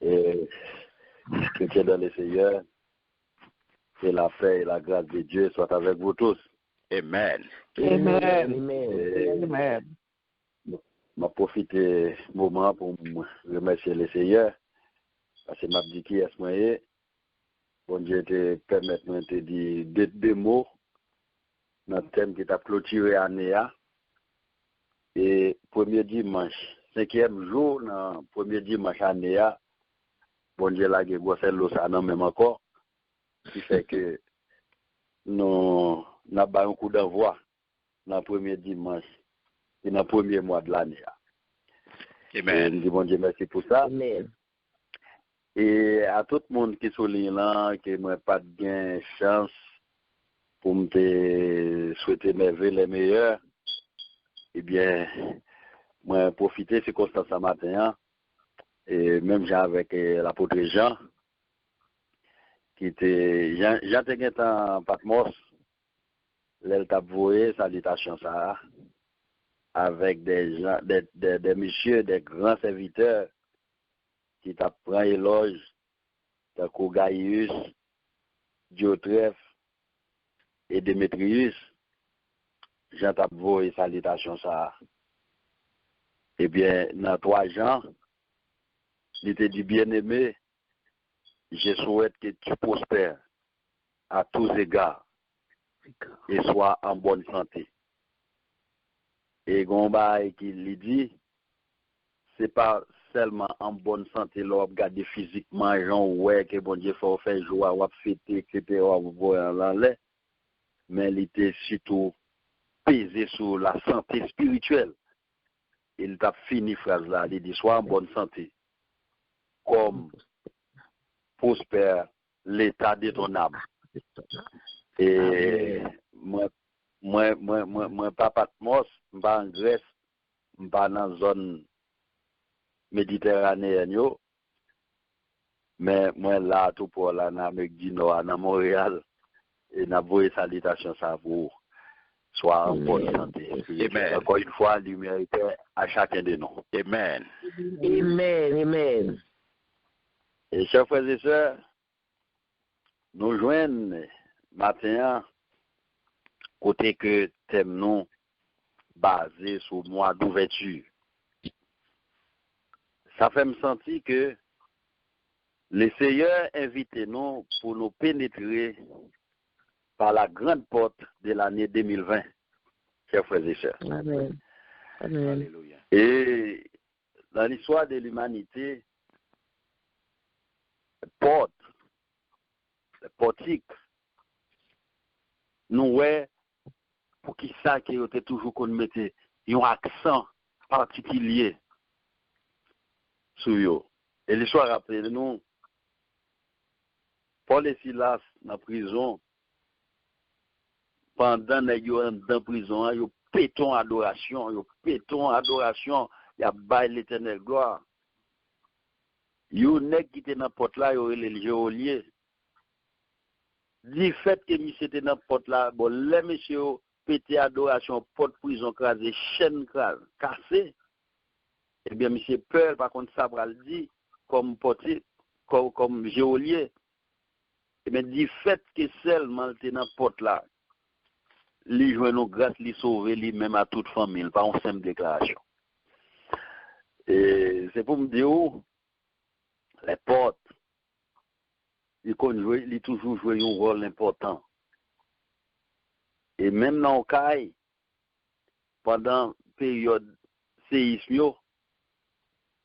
Et chrétiens dans le Seigneur, que la paix et la grâce de Dieu soient avec vous tous. Amen. Amen. Et Amen. m'a profité du moment pour remercier le Seigneur. Parce que m'a dit qui est-ce moyen. Bon Dieu te permet de dire deux mots dans le thème qui t'a clôturé l'année. Et premier dimanche, 5e jour, dans premier dimanche année, bon Dieu l'a gagné l'eau ça non même encore. Qui fait que nous avons un coup d'envoi dans le premier dimanche et dans le premier mois de l'année. Amen. Et nous bon Dieu merci pour ça. Amen. Et à tout le monde qui souligne là, que moi pas de gain chance pour me souhaiter mes vœux les meilleurs, eh bien, moi profiter de ces circonstances ce matin, et même j'ai avec l'apôtre Jean, qui était, Jean était en Patmos, l'elle t'a voué salutation ça, avec des gens, des messieurs, des grands serviteurs, qui t'apprend éloge, de Gaius, Diotrephe et Démétrius, Jean Tabvo et salutation ça. Eh bien, dans 3 gens, il était dit bien-aimé, je souhaite que tu prospères à tous égards et sois en bonne santé. Et Gomba qui lui dit, c'est pas seulement en bonne santé, là, regarder physiquement, genre, ouais, que bon Dieu faut faire joie, ou fêter, etc., ou voir l'air, mais il était surtout pesé sur la santé spirituelle. Il t'a fini phrase là, il dit, sois en bonne santé, comme prospère l'état de ton âme. Et moi, pas Patmos, pas en Grèce, pas dans la zone méditerranéenne, mais moi là, tout pour là, dans l'Amérique du Nord, dans Montréal, et n'a pas salutation ça pour soit en bonne santé. Amen. Encore une fois, lui mérite à chacun de nous. Amen. Amen. Amen. Et chers frères et sœurs, nous joignons matin, côté que thème nous basé sur le mois d'ouverture. Ça fait me sentir que le Seigneur invite nous pour nous pénétrer par la grande porte de l'année 2020, chers frères et sœurs. Amen. Amen. Alléluia. Et dans l'histoire de l'humanité, les portiques, nous, ouais, pour qui ça qui était toujours qu'on mettait un accent particulier sur eux. Et l'histoire rappelle nous, Paul et Silas dans la prison, pendant qu'ils sont dans la prison, ils pétons adoration, il y a bail l'éternel gloire. Ils qui était dans la porte là, ils ont les geôliers. Du fait que monsieur était dans la porte là, bon, les messieurs pété adoration, porte prison crasée, chaîne cassée, eh bien, monsieur peur, par contre, ça va le dire, comme portier, comme geôlier. Eh bien, du fait que seulement était dans la porte là, lui jouer nos grâces, lui sauver, lui même à toute famille, pas une simple déclaration. Et c'est pour me dire où les portes, ils toujours joué un rôle important. Et même dans le cas, pendant la période séisme,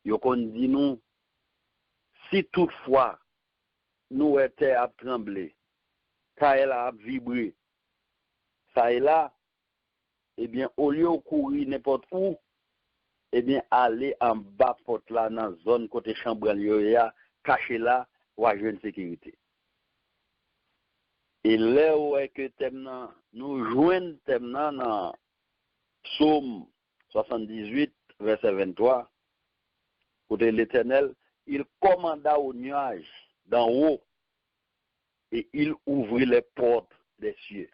ils dit nous, si toutefois nous étions à trembler, car elle a vibré, ça est là, eh bien, au lieu de courir n'importe où, eh bien, aller en bas porte là, dans la zone côté chambre, caché là, ou à jeune sécurité. Et là où est que nous joignons dans Psaume 78, verset 23, côté l'Éternel, il commanda aux nuages d'en haut et il ouvrit les portes des cieux.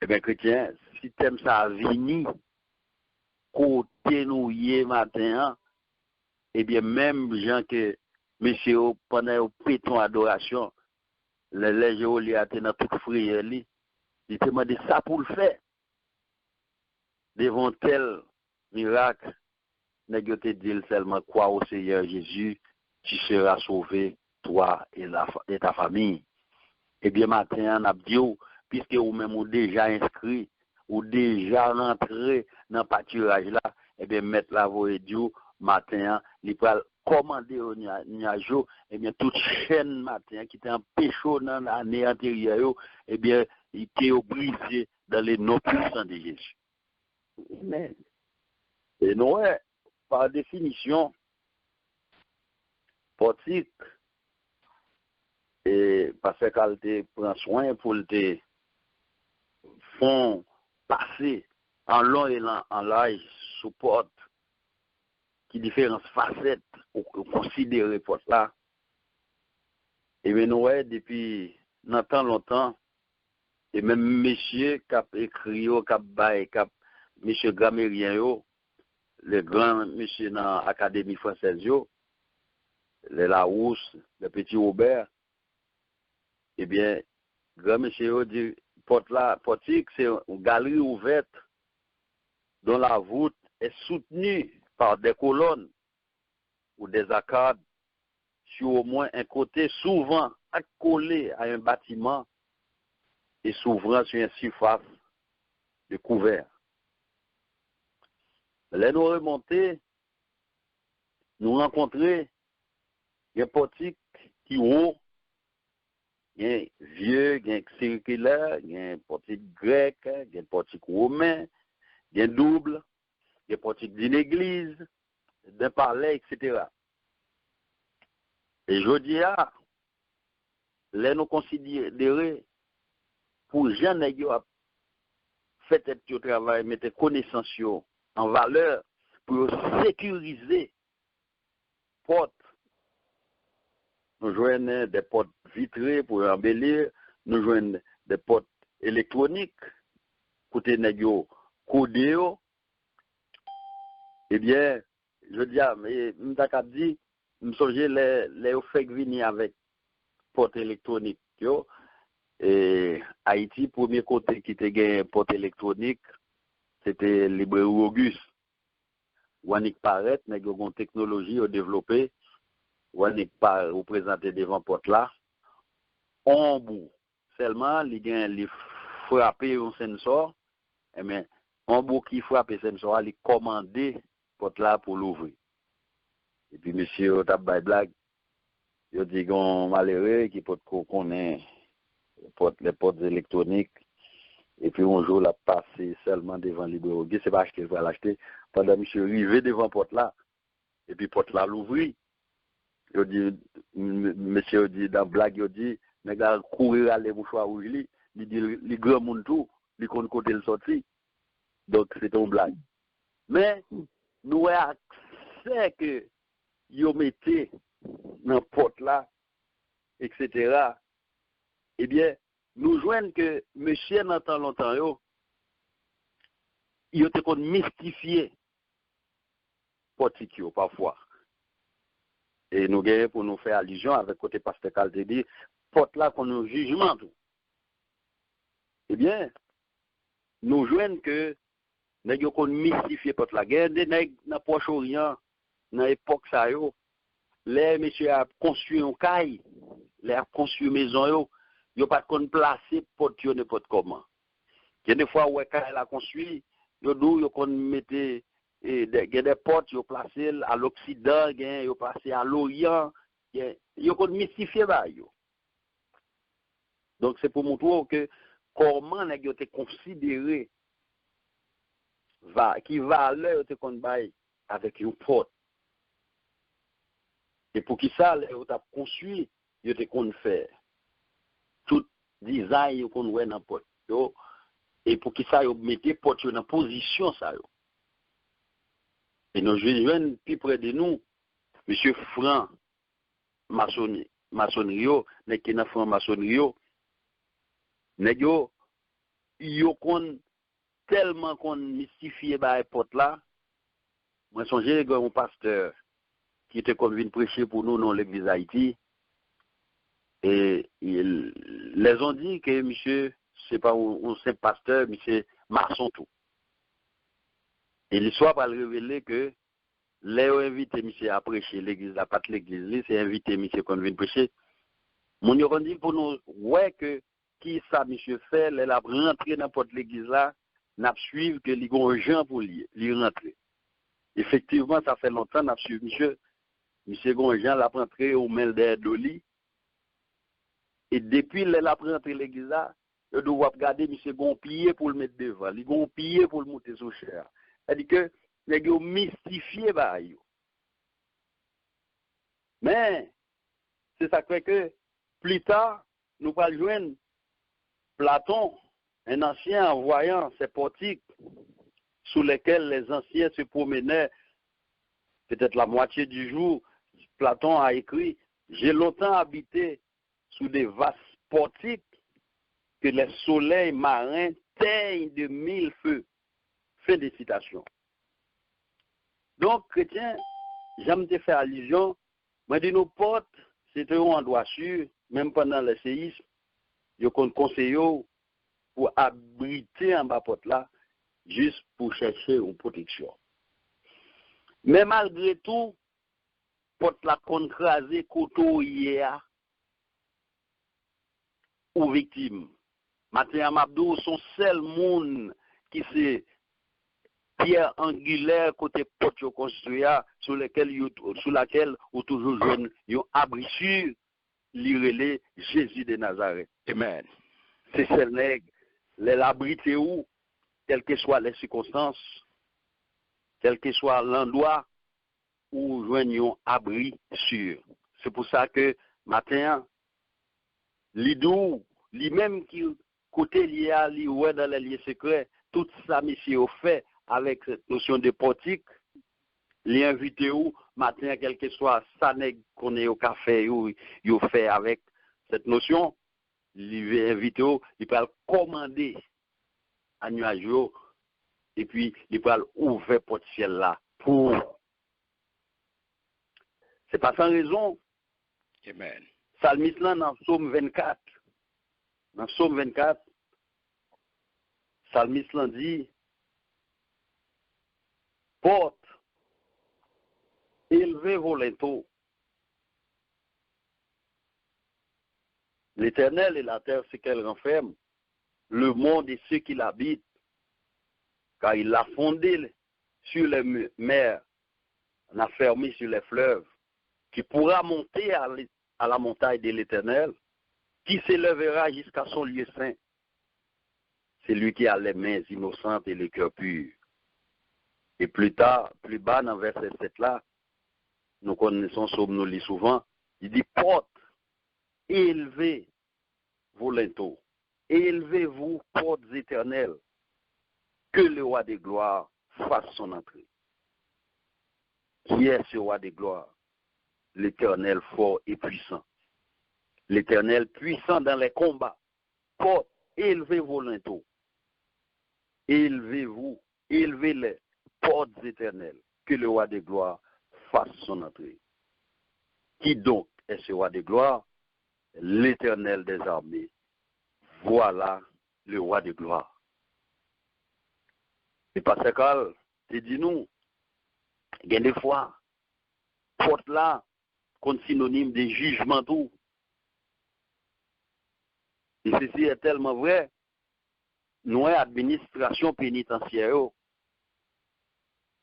Eh bien, chrétien, si t'aimes ça vini, côté nous y matin, eh bien, même gens que, monsieur, pendant le péton adoration, les gens qui étaient dans toute prière, ils te demandé ça pour le faire. Devant tel miracle, nèg yo te dit seulement croire au Seigneur Jésus, tu seras sauvé, toi et ta famille. Eh bien, matin, on a dit, puisque vous même ou déjà inscrit, ou déjà rentré dans le pâturage là, eh bien, mettre la voix et Dieu, matin, il peut commander au nuage, eh bien, toute chaîne matin qui était en pécho dans l'année antérieure, eh bien, il était brisé dans les noms puissants de Jésus. Amen. Et nous, par définition, portique, et parce qu'elle te prend soin pour te font passer en long et en large sous porte qui différentes facettes ou considérer porte là. Et bien nous, depuis longtemps, et même monsieur qui a écrit, qui a bail, monsieur Gramérien, le grand monsieur dans l'Académie française, le Larousse, le petit Robert, eh bien, grand monsieur dit, portique, c'est une galerie ouverte dont la voûte est soutenue par des colonnes ou des arcades sur au moins un côté, souvent accolé à un bâtiment et s'ouvrant sur une surface de couvert. Là, nous remonter, nous rencontrer un portique qui haut, un vieux, un circulaire, un portique grec, un portique romain, un double, un portique d'une église, d'un palais, etc. Et je dis, là, nous considérer pour gens qui ont fait le travail, mettre connaissances en valeur pour sécuriser portes. Nous joignons des portes vitrées pour embellir, nous joignons des portes électroniques pour les codés. Eh bien, je dis, mais je dis, je songe les fait venir avec porte électronique. Et Haïti, premier côté qui était gagné porte électronique, c'était Libre Auguste. Wanik paraît, mais une technologie développée. Wanik pas représenté devant porte là. On bout. Seulement, il frappé un sensor. Eh bien, on bout qui frappe le sensor, il commandé porte là pour l'ouvrir. Et puis, monsieur, tabay blague, il dit qu'on malheureux qui peut connaître les portes électroniques. Et puis, un jour, il a passé seulement devant Libre. C'est pas acheter, il va l'acheter. Pendant que monsieur arrivé devant porte là, et puis porte là l'ouvrit. Il dit, monsieur dit, dans blague, il dit, mais gars, courir à les mouchoirs où il dit, les grands monde tout, les compte côté le sorti. Donc, c'est une blague. Mais, nous avons accès que, ils mettaient dans porte là, etc. Eh bien, nous joignons que monsieur n'entend longtemps, il était qu'on mystifié portique parfois. Et nous gagnons pour nous faire allusion avec côté pasteur Calde dit, porte là qu'on nous jugement tout. Eh bien, nous joignons que nous avons mystifié porte là. Gagne des nègres dans Proche-Orient, dans l'époque ça yo, les messieurs a construit un caille, les a construit une maison yo pas qu'on placer porte yo n'importe comment. Il y a des fois où caille la construit, yo qu'on mettait des portes yo placé à l'occident, yo placé à l'orient, yo qu'on mystifié ba yo. Donc c'est pour montrer que comment nèg yo te considéré qui valeur te kon bay avec une porte. Et pour qui ça, yo t'a construit, yo te kon faire. Tout design yo kon wè nan porte yo. Et pour qui ça, yo mette porte yo dans position ça yo. Et nos jeunes plus près de nous, monsieur Franc maçonnerie, nèg ki nan Franc maçonnerie, nèg yo kon tellement qu'on mystifié ba porte là. Moi songe un pasteur qui était comme venu prêcher pour nous dans l'église d'Haïti. Et les ont dit que monsieur, c'est pas un simple pasteur, monsieur maçon tout. Et l'histoire va révéler que les ont invité monsieur à prêcher l'église, la pas l'église, c'est invité monsieur qu'on vient prêcher. Mon yon dit pour nous, ouais que qui ça monsieur fait, elle a rentré dans n'importe l'église là, n'a suivre que les gens pour lui rentrer. Effectivement, ça fait longtemps n'a suivi monsieur Gonjan l'a rentré au mail d'Oli. Et depuis elle a rentré l'église là, il doit regarder monsieur Gon pied pour le mettre devant, il gon pied pour le monter sur chair. C'est-à-dire que les gens mystifié ba yo. Mais c'est ça fait que plus tard, nous allons joindre Platon, un ancien en voyant ces portiques sous lesquels les anciens se promenaient, peut-être la moitié du jour. Platon a écrit « J'ai longtemps habité sous des vastes portiques que les soleils marins teignent de 1000 feux. » Fin de citation. Donc, chrétien, j'aime te faire allusion, mais de nos portes, c'était un endroit sûr, même pendant le séisme, je conseille pour abriter en bas porte là, juste pour chercher une protection. Mais malgré tout, porte la concrasé koto hier ou victime. Matin Mabdou, son seul monde qui c'est pierre angulaire côté porte construit sur laquelle ou toujours jeune yon abri sûr l'irélé Jésus de Nazareth. Amen. C'est celle nègre, l'abrité où, quelles que soient les circonstances, quel que soit l'endroit où joignons abri sûr. C'est pour ça que matin, l'idou, lui-même qui côté lié à lui ouais dans les lieux secrets, tout ça monsieur fait avec cette notion de portique, les invités où matin quel que soit ça nègre qu'on est au café ou il fait avec cette notion, il invité il peut commander à nuage et puis il peut ouvrir porte ciel là pour c'est pas sans raison. Amen. Psalmiste là dans Psaume 24. Dans Psaume 24, Psalmiste là dit porte élevez vos linteaux. L'Éternel et la terre, ce qu'elle renferme, le monde et ceux qui l'habitent, car il l'a fondé sur les mers, l'a fermé sur les fleuves, qui pourra monter à la montagne de l'Éternel, qui s'élèvera jusqu'à son lieu saint. C'est lui qui a les mains innocentes et les cœurs purs. Et plus tard, plus bas dans verset 7 là, nous connaissons Somme, nous lit souvent, il dit porte, élevez vos linteaux, élevez-vous portes éternelles, que le roi des gloires fasse son entrée. Qui est ce roi des gloires? L'Éternel fort et puissant. L'Éternel puissant dans les combats. Porte, élevez vos linteaux. Élevez-vous, élevez-les, portes éternelles, que le roi des gloires fasse son entrée. Qui donc est ce roi des gloires? L'Éternel des armées. Voilà le roi des gloires. Et parce que, tu dis nous, il y a des fois, porte là, comme synonyme de jugement tout. Et ceci est tellement vrai, nous, administration pénitentiaire,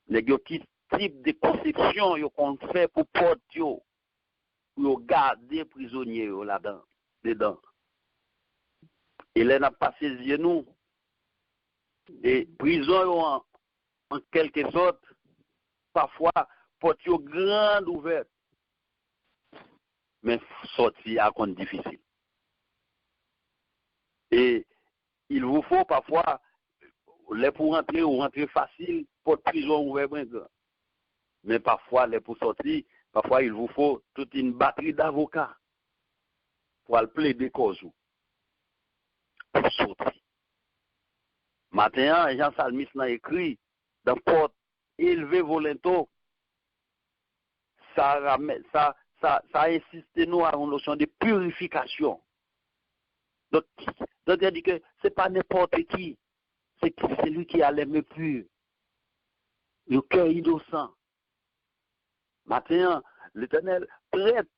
les gens qui type de conception qu'on fait pour porte pour garder prisonniers là-dedans, dedans. Et là, n'a pas saisi nous. Et prison en quelque sorte, parfois, porte grande ouverte. Mais sortir à compte difficile. Et il vous faut parfois, les pour rentrer ou rentrer facile, porte prison ouverte. Mais parfois, les pour sortir, parfois il vous faut toute une batterie d'avocats pour aller plaider cause pour sortir. Maintenant, Jean Salmis l'a écrit dans porte, élevez vos linteaux. ça insiste nous à une notion de purification. Donc, il dit que ce n'est pas n'importe qui, c'est celui qui a les mains pures, le cœur innocent. Maintenant, l'Éternel prête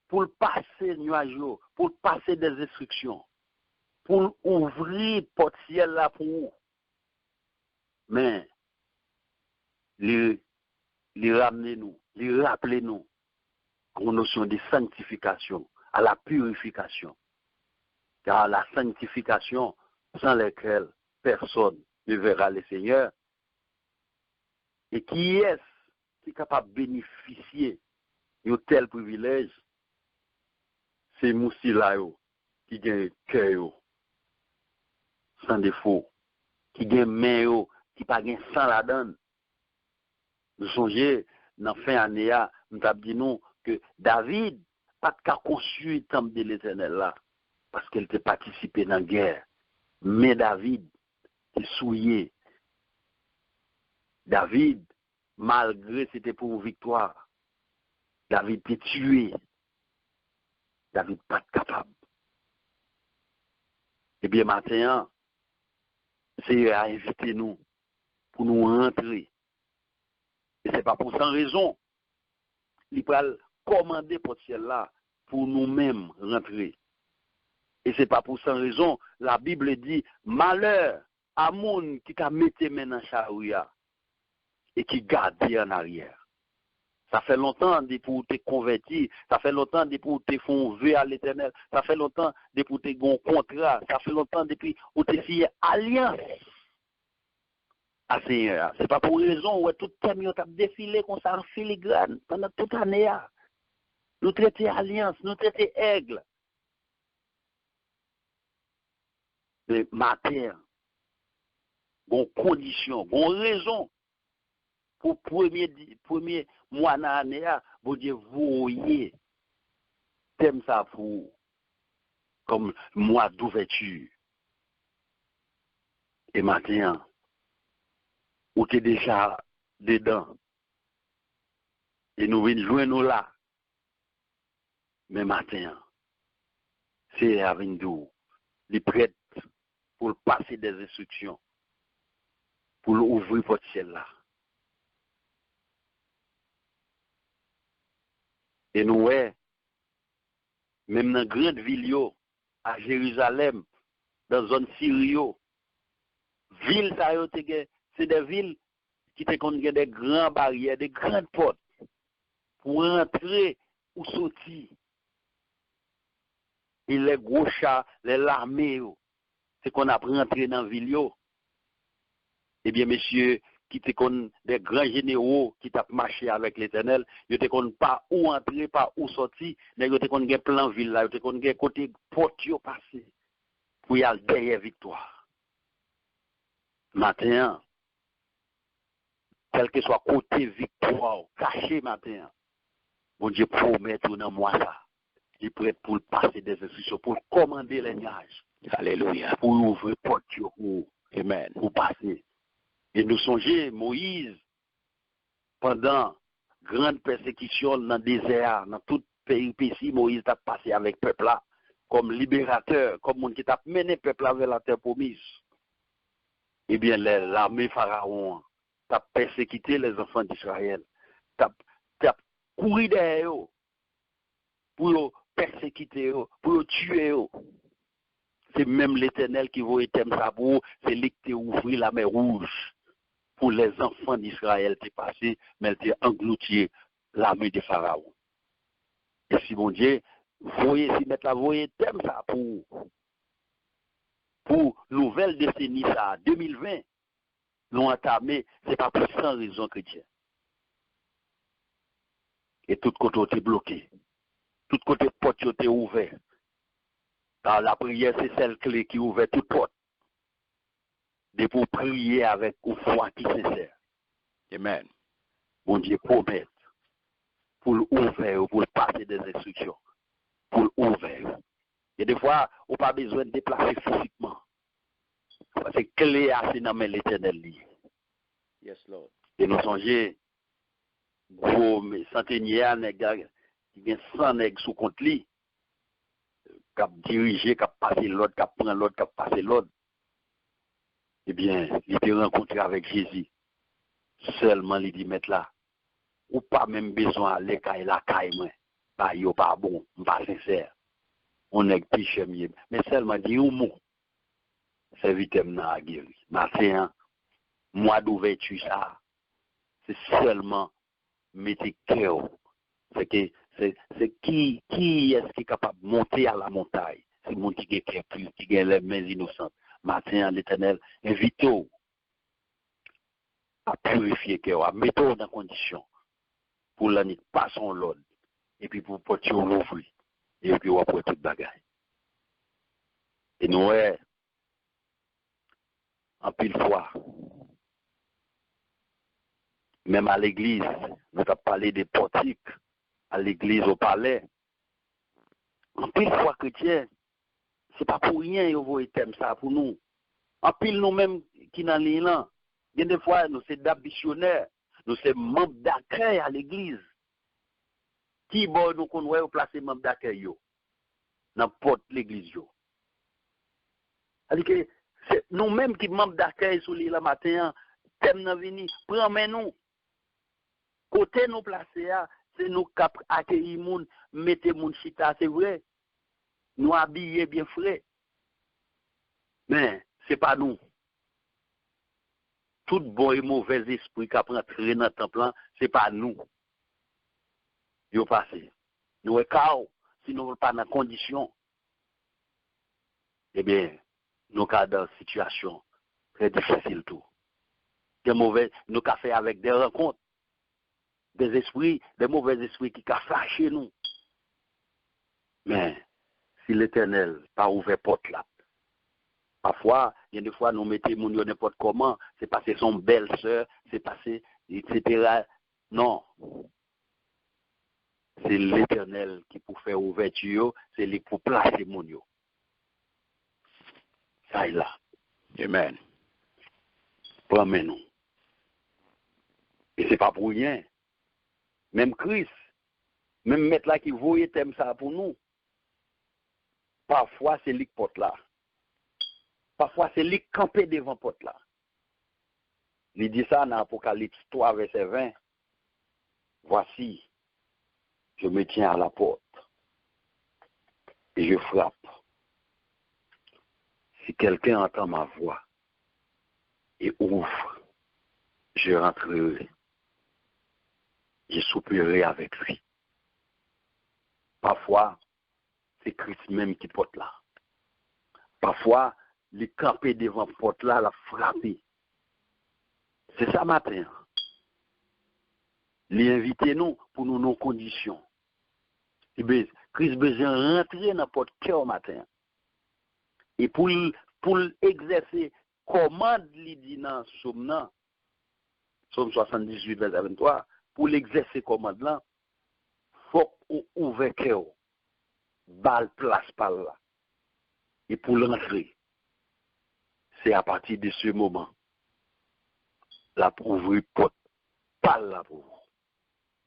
pour passer nuage, pour passer des instructions, pour ouvrir porte ciel là pour vous. Mais, les ramener nous, les rappeler nous à une notion de sanctification, à la purification. Car la sanctification, sans laquelle personne ne verra le Seigneur, et qui est capable de bénéficier de tel privilège, c'est Moussila qui a un cœur sans défaut, qui a une main qui n'a pas sans la donne. Nous songeons, dans la fin année, nous avons dit nous que David n'a pas construit le temple de l'Éternel là, parce qu'elle était participé dans la guerre. Mais David est souillé. David, malgré c'était pour une victoire, David était tué. David pas capable. Eh bien, maintenant, c'est à inviter nous pour nous rentrer. Et ce n'est pas pour sans raison. Il va commander pour celle-là pour nous-mêmes rentrer. Et ce n'est pas pour sans raison. La Bible dit, malheur à moun qui t'a mis main dans charia et qui garde en arrière. Ça fait longtemps pour te convertir, ça fait longtemps pour te faire vœu à l'Éternel, ça fait longtemps pour te faire un contrat, ça fait longtemps depuis pour te faire alliance à Seigneur. Ce n'est pas pour raison où tout le temps tu défilé comme ça en filigrane pendant toute l'année. Nous traitons alliance, nous traitons aigle. Mais matin, bon condition, bon raison pour premier mois dans l'année, vous Dieu voyez thème ça pour comme mois d'ouverture. Et matin, ou t'es déjà dedans. Et nous venons jouer nous là. Mais matin, c'est avec nous, les prêtres pour passer des instructions, pour ouvrir votre ciel là. Et nous, ouais, même dans la grande ville, à Jérusalem, dans la zone Syrie, ville, c'est des villes qui ont des grandes barrières, des grandes portes pour entrer ou sortir. Et les gros chats, les larmés, c'est qu'on a rentré dans la ville. Eh bien, messieurs, qui te connaissent des grands généraux qui t'a marché avec l'Éternel, ils te connaissent pas où entrer, pas où sortir, mais ils te connaissent un plan ville là, ils te connaissent côté porte passer pour y aller derrière victoire. Matin, quel que soit côté victoire, caché matin, bon Dieu promet tout dans moi ça. Il est prêt pour passer des instructions, pour commander les nuages. Alléluia. Pour ouvrir porte Amen. pour passer. Et nous songeons, Moïse, pendant grande persécution dans le désert, dans tout pays, Moïse a passé avec le peuple là, comme libérateur, comme monde qui t'a mené le peuple là vers la terre promise. Eh bien, l'armée pharaon a persécuté les enfants d'Israël. T'as couru derrière eux pour persécuter eux, pour tuer eux. C'est même l'Éternel qui voit thème ça pour c'est lui qui a ouvert la mer rouge pour les enfants d'Israël qui passé, mais qui englouti l'armée de Pharaon. Et si mon Dieu, voyez si mettre la voyez thème ça pour nouvelle décennie ça 2020, nous entamé, c'est pas pour sans raison chrétienne. Et tout côté est bloqué. Tout côté porte est ouvert. Car la prière, c'est celle clé qui ouvre toute porte. De pour prier avec une foi qui est sincère. Amen. Bon Dieu promet pour l'ouvrir, pour passer des instructions. Pour l'ouvrir. Et des fois, on n'a pas besoin de déplacer physiquement. C'est clé à ce nom de l'Éternel. Yes, Lord. Et nous songeons, gros centenier qui vient 100 nègres sous compte lui, qui a dirigé, qui a passé l'autre, qui a pris l'autre, qui a passé l'autre. Eh bien, il était rencontré avec Jésus. Seulement, il dit, mettre là, ou pas même besoin d'aller à la caille, moi. Bah, il pas bon, pas sincère. On est piché mieux. Mais seulement, dit un mot. C'est vite, n'a guéri. Matin, mois d'ouverture, ça, c'est seulement mettre cœur. C'est que, c'est qui est-ce qui est capable de monter à la montagne? C'est mon qui est cœur pur, qui a les mains innocentes. Matin, l'Éternel, invite-vous à purifier cœur, à mettre dans condition pour l'année passer l'ordre et puis pour porter l'ouvrir et puis on va toute bagaille. Et nous, en pile fois, même à l'église, nous avons parlé des portiques, à l'église, au palais. En pile fois chrétien, c'est pas pour rien que vous thème ça pour nous. En pile nous-mêmes qui dans l'île là, il y a des fois, nous sommes d'ambitionnaires, nous sommes membres d'accueil à l'église. Qui bon nous connaît placer membres d'accueil dans porte l'église yo. C'est-à-dire que c'est nous-mêmes qui membres d'accueil sur l'île matin, thème nan vini, prends nous. Côté nous placer c'est nous cap accueillir moun, mettre moun chita, c'est vrai. Nous habiller bien frais. Mais c'est pas nous. Tout bon et mauvais esprit qui prend traîner dans le temple, c'est pas nous. Yo passé. Nous est chaos, si nous ne pas dans condition. Eh bien, nous sommes dans une situation très difficile tout. Des mauvais, nous avons fait avec des rencontres, des esprits, des mauvais esprits qui ont flashé nous. Mais si l'Éternel pas ouvert porte là, parfois, il y a des fois, nous mettons mon n'importe comment, c'est parce que son belle-sœur, c'est passé, etc. Non. C'est l'Éternel qui pour faire ouverture, c'est lui pour placer mon yo. Ça est là. Amen. Promets-nous. Et c'est pas pour rien. Même Christ, même mettre là qui voyait thème ça pour nous. Parfois, c'est lui qui porte là. Parfois, c'est lui qui campé devant porte là. Il dit ça dans Apocalypse 3, verset 20. Voici, je me tiens à la porte et je frappe. Si quelqu'un entend ma voix et ouvre, je rentrerai. Je soupirerai avec lui. Parfois, c'est Christ même qui porte là. Parfois, les camper devant la porte là, la frapper. C'est ça matin. Les inviter nous pour nous nos conditions. Et bien, Christ besoin de rentrer dans la porte cœur matin. Et pour exercer commande li dit dans Somme 78, verset 23, pour l'exercer commande là, faut ouvrir cœur, balle place par là. Et pour l'entrer, c'est à partir de ce moment, la pour ouvrir porte, pas là pour vous.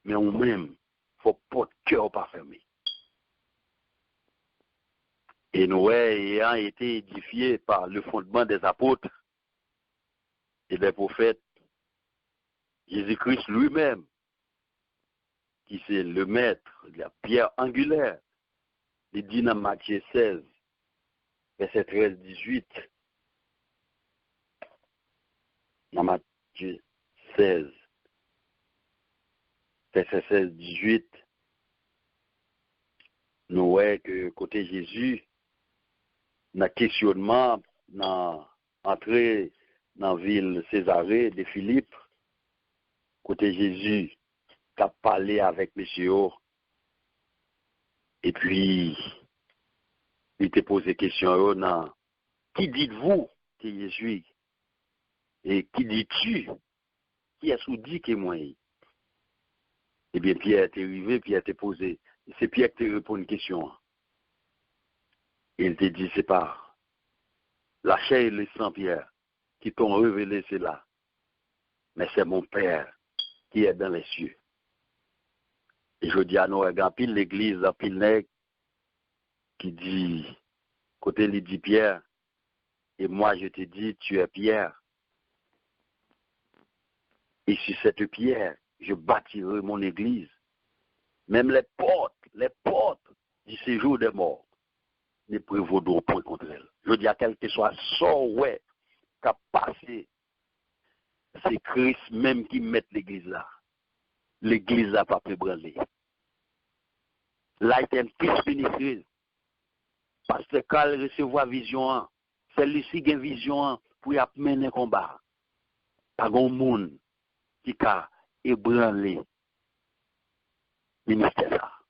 Mais ou même, faut porte cœur pas fermé. Et Noé ayant été édifié par le fondement des apôtres et des prophètes, Jésus-Christ lui-même, qui c'est le maître, la pierre angulaire, il dit dans Matthieu 16, verset 13-18, dans Matthieu 16, verset 16-18, nous voyons que côté Jésus, dans le questionnement, dans l'entrée dans la ville Césarée de Philippe, côté Jésus, qui a parlé avec monsieur, et puis, il t'a posé question, qui dites-vous que Jésus? Et qui dis-tu? Qui est-ce que dit que moi? Eh bien, Pierre t'est arrivé, Pierre t'a posé. C'est Pierre qui t'a répondu une question. Il t'a dit, c'est pas la chair et le sang, Pierre, qui t'ont révélé cela. Mais c'est mon Père qui est dans les cieux. Et je dis à nous, en pile l'église, en pile nègre, qui dit, côté il dit Pierre, et moi je te dis, tu es Pierre. Et sur cette pierre, je bâtirai mon église. Même les portes du séjour des morts ne prévaudront point contre elle. Je dis à quel que soit sort, ouais, qu'a passé, c'est Christ même qui met l'église là. L'église n'a pas pu branler. Là, il y a une piste ministre. Parce que quand elle recevoir vision, c'est lui qui a une vision pour y mener un combat. Pas grand monde qui a ébranlé le ministère.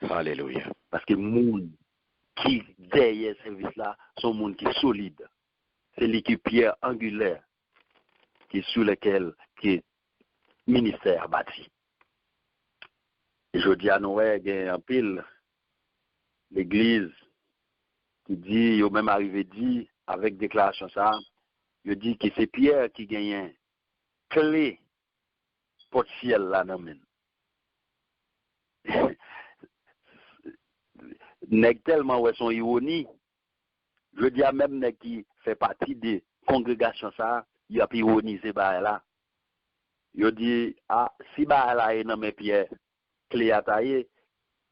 Alléluia. Parce que les gens qui derrière ce service-là sont des gens qui sont solides. C'est l'équipe pierre angulaire qui est sur lequel le ministère bâti. Et je dis à Noël, il y a un pile, l'église qui dit, il même arrivé dit, avec déclaration ça, il dit que c'est Pierre qui gagne clé pour le ciel là, non, Nèg tellement ouais son ironie, je dis à même nèg qui fait partie des congrégations ça, il a ironisé ba là. Il dit ah si ba là est dans mes pieds, clé à tailler,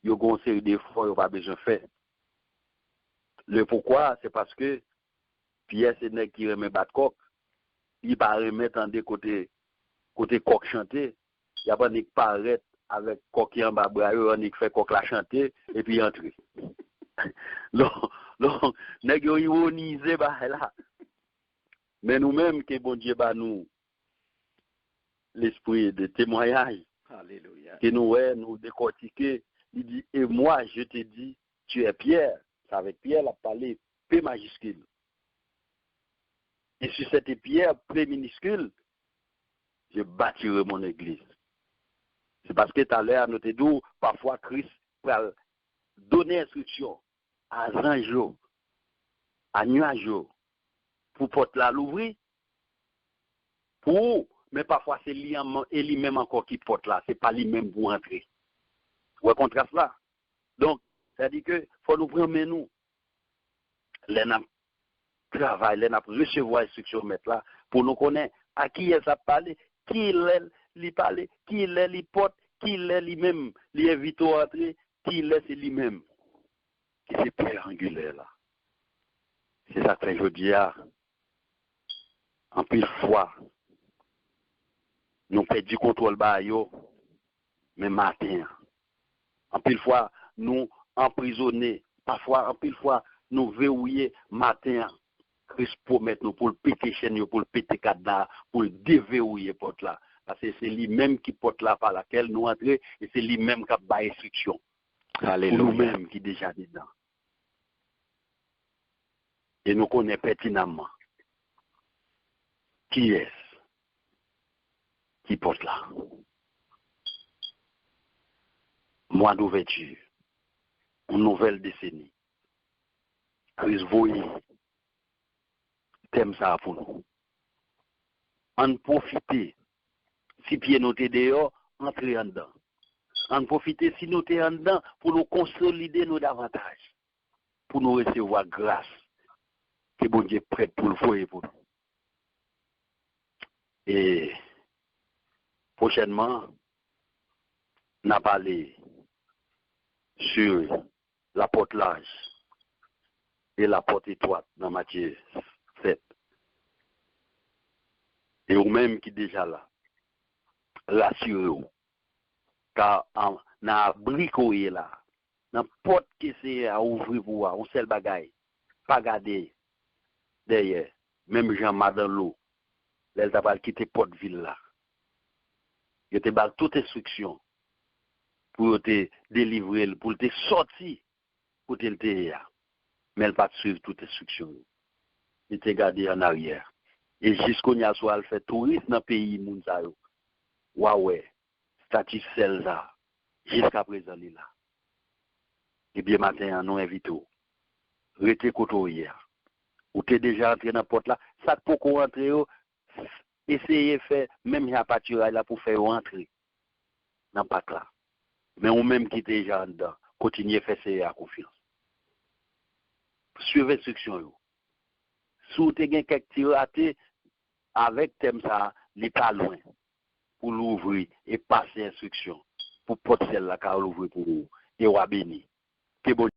yo gon série de fois yo pas besoin faire. Le pourquoi c'est parce que Pierre c'est nèg qui remet battre coq, il pas remettre en des côté coq chanter, il y a pas nèg paraître avec coq en bas bras, on fait coq la chanter et puis entrer. Donc, nèg yo ironiser ba là. Mais nous-mêmes que bon Dieu ba nous l'esprit de témoignage. Alléluia. Que nous décortiquer, il dit et moi je te dis tu es Pierre. C'est avec Pierre la parler P majuscule. Et sur cette pierre P minuscule, je bâtirai mon église. C'est parce que tout à l'heure, nous te dit, parfois Christ va donner instruction à ange, à nuage, pour porter la l'ouvrir, mais parfois c'est lui-même encore qui porte là, c'est pas lui-même pour entrer. Vous voyez contraste là. Donc, ça dit que faut nous prendre nous, les travail, les recevoir instruction mettre là, pour nous connaître à qui est ça parler, qui est lui parler, qui est lui porte, qui est lui-même, lui invite à entrer, qui est c'est lui-même. Qui c'est pierre angulaire là. C'est ça que je dis en pile fois. Nous perdons du contrôle bas yo, mais matin. En pile fois, nous emprisonnés. Parfois, en pile fois, nous verrouillés matin. Christ promet nous pour le péter chaîne, pour le péter cadenas, pour le déverrouiller porte là. Parce que c'est lui-même qui porte là par laquelle nous entrons et c'est lui-même qui a bas instruction. Alléluia. Pour nous-mêmes qui déjà dedans. Et nous connaissons pertinemment qui est-ce qui porte là. Mois d'ouverture, une nouvelle décennie. Christ voyez, thème ça pour nous. En profiter, si pied nous t'es dehors, entrer en dedans. En profiter, si nous t'es en dedans, pour nous consolider nos davantage, pour nous recevoir grâce, que bon Dieu est prêt pour le foyer pour nous. Et prochainement, on a parlé sur la porte large et la porte étroite dans Matthieu 7. Et vous-même qui déjà là, rassurez-vous, car on a bricolé là, dans porte qui c'est à ouvrir pour voir, on seul bagaille, pas garder derrière, même Jean dans l'eau, elle t'a pas quitté porte ville là. Il te bat toute instruction pour te délivrer, pour te sortir, pour te le mais elle pas suivre toute instruction. Il te garder en arrière. Et jusqu'au n'y a soit elle fait touriste dans le pays Mounsayo. Ouais, statut Celsa, jusqu'à présent il là. Et bien matin, nous invitons. Restez côté hier. Ou t'es déjà entré dans la porte là, ça peut qu'on rentre, essayez de faire, même si la pâture là pour faire rentrer dans la porte là. Mais ou même qui était déjà dedans, continuez à faire CA confiance. Suivez l'instruction. Si vous avez quelques raté avec thème ça, il n'est pas loin pour l'ouvrir et passer l'instruction pour porter celle-là car l'ouvrir pour vous. Et ou béni. Que bon